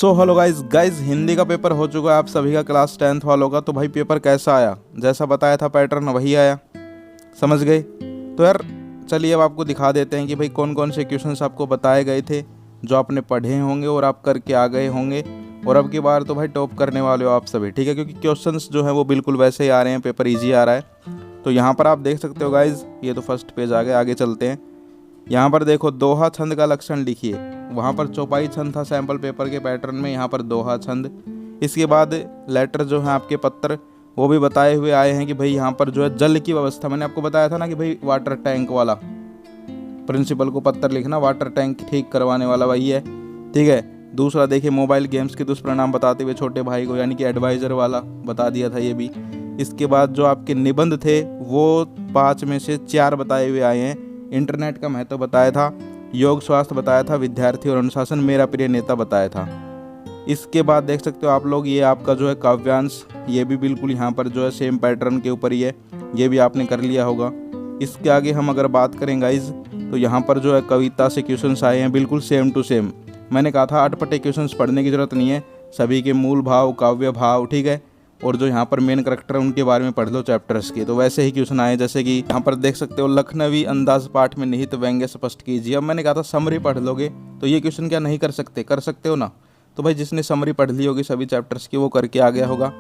So hello guys Hindi का paper हो चुका है आप सभी का, क्लास 10th वालों का। तो भाई पेपर कैसा आया? जैसा बताया था पैटर्न वही आया, समझ गए? तो यार चलिए अब आपको दिखा देते हैं कि भाई कौन कौन से क्वेश्चंस आपको बताए गए थे जो आपने पढ़े होंगे और आप करके आ गए होंगे। और अब की बार तो भाई टॉप करने वाले हो आप सभी, ठीक है? क्योंकि क्वेश्चंस जो है वो बिल्कुल वैसे ही आ रहे हैं, पेपर ईजी आ रहा है। तो यहाँ पर आप देख सकते हो गाइज, ये तो फर्स्ट पेज आ गया, आगे चलते हैं। यहाँ पर देखो दोहा छंद का लक्षण लिखिए। वहाँ पर चौपाई छंद था सैम्पल पेपर के पैटर्न में, यहाँ पर दोहा छंद। इसके बाद लेटर जो है आपके पत्र वो भी बताए हुए आए हैं कि भाई यहाँ पर जो है जल की व्यवस्था, मैंने आपको बताया था ना कि भाई वाटर टैंक वाला प्रिंसिपल को पत्र लिखना, वाटर टैंक ठीक करवाने वाला वही है, ठीक है। दूसरा देखिए मोबाइल गेम्स के दुष्परिणाम बताते हुए छोटे भाई को, यानी कि एडवाइज़र वाला बता दिया था ये भी। इसके बाद जो आपके निबंध थे वो 5 में से 4 बताए हुए आए हैं। इंटरनेट का महत्व बताया था, योग स्वास्थ्य बताया था, विद्यार्थी और अनुशासन, मेरा प्रिय नेता बताया था। इसके बाद देख सकते हो आप लोग, ये आपका जो है काव्यांश, ये भी बिल्कुल यहाँ पर जो है सेम पैटर्न के ऊपर ही है, ये भी आपने कर लिया होगा। इसके आगे हम अगर बात करें गाइज, तो यहाँ पर जो है कविता से क्वेश्चंस आए हैं, बिल्कुल सेम टू सेम। मैंने कहा था अटपटे क्वेश्चंस पढ़ने की ज़रूरत नहीं है, सभी के मूल भाव, काव्य भाव, ठीक है। और जो यहाँ पर मेन करेक्टर है उनके बारे में पढ़ लो चैप्टर्स के। तो वैसे ही क्वेश्चन आए, जैसे कि यहाँ पर देख सकते हो लखनवी अंदाज पाठ में निहित व्यंग्य स्पष्ट कीजिए। अब मैंने कहा था समरी पढ़ लोगे तो ये क्वेश्चन क्या नहीं कर सकते? कर सकते हो ना। तो भाई जिसने समरी पढ़ ली होगी सभी चैप्टर्स की वो करके आ गया होगा,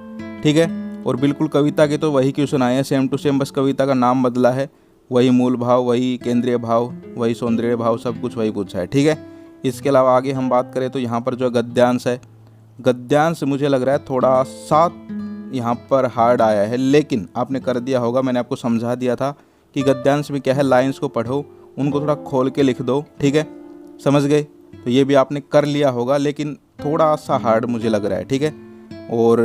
ठीक है। और बिल्कुल कविता के तो वही क्वेश्चन आए हैं सेम टू सेम, बस कविता का नाम बदला है, वही मूल भाव, वही केंद्रीय भाव, वही सौंदर्य भाव, सब कुछ वही पूछा है, ठीक है। इसके अलावा आगे हम बात करें तो यहाँ पर जो गद्यांश है, गद्यांश मुझे लग रहा है थोड़ा सा यहाँ पर हार्ड आया है, लेकिन आपने कर दिया होगा। मैंने आपको समझा दिया था कि गद्यांश में क्या है, लाइंस को पढ़ो, उनको थोड़ा खोल के लिख दो, ठीक है, समझ गए? तो ये भी आपने कर लिया होगा, लेकिन थोड़ा सा हार्ड मुझे लग रहा है, ठीक है। और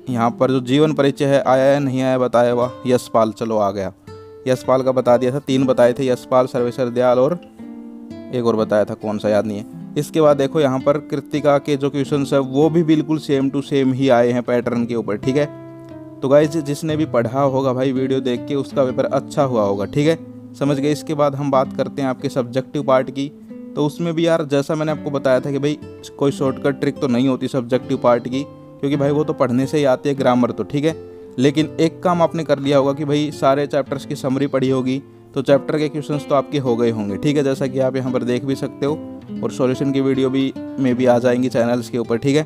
यहाँ पर जो जीवन परिचय है, आया है नहीं आया बताया हुआ, यशपाल, चलो आ गया, यशपाल का बता दिया था, 3 बताए थे, यशपाल, सर्वेश्वर दयाल और एक और बताया था, कौन सा याद नहीं है। इसके बाद देखो यहाँ पर कृतिका के जो क्वेश्चंस है वो भी बिल्कुल सेम टू सेम ही आए हैं पैटर्न के ऊपर, ठीक है। तो गाइज जिसने भी पढ़ा होगा भाई वीडियो देख के, उसका पेपर अच्छा हुआ होगा, ठीक है, समझ गए। इसके बाद हम बात करते हैं आपके सब्जेक्टिव पार्ट की। तो उसमें भी यार जैसा मैंने आपको बताया था कि भाई कोई शॉर्टकट ट्रिक तो नहीं होती सब्जेक्टिव पार्ट की, क्योंकि भाई वो तो पढ़ने से ही आती है, ग्रामर तो, ठीक है। लेकिन एक काम आपने कर लिया होगा कि भाई सारे चैप्टर्स की समरी पढ़ी होगी, तो चैप्टर के क्वेश्चंस तो आपके हो गए होंगे, ठीक है, जैसा कि आप यहाँ पर देख भी सकते हो। और सॉल्यूशन की वीडियो भी में भी आ जाएंगी चैनल्स के ऊपर, ठीक है।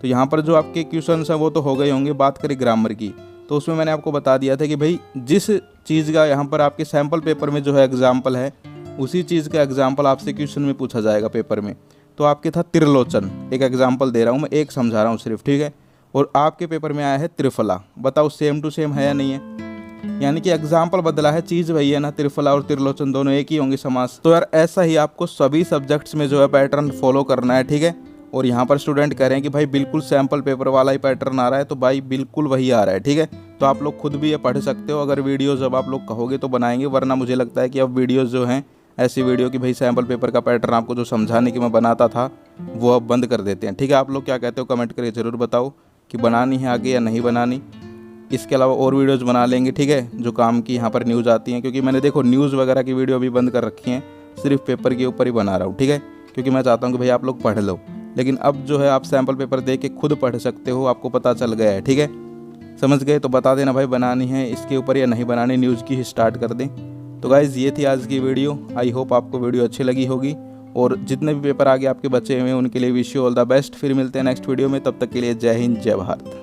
तो यहाँ पर जो आपके क्वेश्चंस हैं वो तो हो गए होंगे। बात करें ग्रामर की, तो उसमें मैंने आपको बता दिया था कि भाई जिस चीज़ का यहाँ पर आपके सैम्पल पेपर में जो है एग्जाम्पल है, उसी चीज़ का एग्जाम्पल आपसे क्वेश्चन में पूछा जाएगा पेपर में। तो आपके था त्रिलोचन, एक एग्जाम्पल दे रहा हूँ मैं, एक समझा रहा हूँ सिर्फ, ठीक है। और आपके पेपर में आया है त्रिफला, बताओ सेम टू सेम है या नहीं है? यानी कि एग्जाम्पल बदला है, चीज़ वही है ना, त्रिफला और त्रिलोचन दोनों एक ही होंगे समास। तो यार ऐसा ही आपको सभी सब्जेक्ट्स में जो है पैटर्न फॉलो करना है, ठीक है। और यहाँ पर स्टूडेंट कह रहे हैं कि भाई बिल्कुल सैम्पल पेपर वाला ही पैटर्न आ रहा है, तो भाई बिल्कुल वही आ रहा है, ठीक है। तो आप लोग खुद भी ये पढ़ सकते हो, अगर वीडियो जब आप लोग कहोगे तो बनाएंगे, वरना मुझे लगता है कि अब वीडियोज़ जो हैं ऐसी वीडियो कि भाई सैम्पल पेपर का पैटर्न आपको जो समझाने की मैं बनाता था वो अब बंद कर देते हैं, ठीक है। आप लोग क्या कहते हो कमेंट करके ज़रूर बताओ कि बनानी है आगे या नहीं बनानी। इसके अलावा और वीडियोज़ बना लेंगे, ठीक है, जो काम की यहाँ पर न्यूज़ आती हैं, क्योंकि मैंने देखो न्यूज़ वगैरह की वीडियो भी बंद कर रखी हैं, सिर्फ पेपर के ऊपर ही बना रहा हूँ, ठीक है, क्योंकि मैं चाहता हूँ कि भाई आप लोग पढ़ लो। लेकिन अब जो है आप सैम्पल पेपर देख के खुद पढ़ सकते हो, आपको पता चल गया है, ठीक है, समझ गए? तो बता देना भाई बनानी है इसके ऊपर या नहीं बनानी, न्यूज़ की ही स्टार्ट कर दें। तो गाइज़ ये थी आज की वीडियो, आई होप आपको वीडियो अच्छी लगी होगी। और जितने भी पेपर आगे आपके बचे हुए हैं उनके लिए wish you all the best. फिर मिलते हैं नेक्स्ट वीडियो में, तब तक के लिए जय हिंद, जय भारत।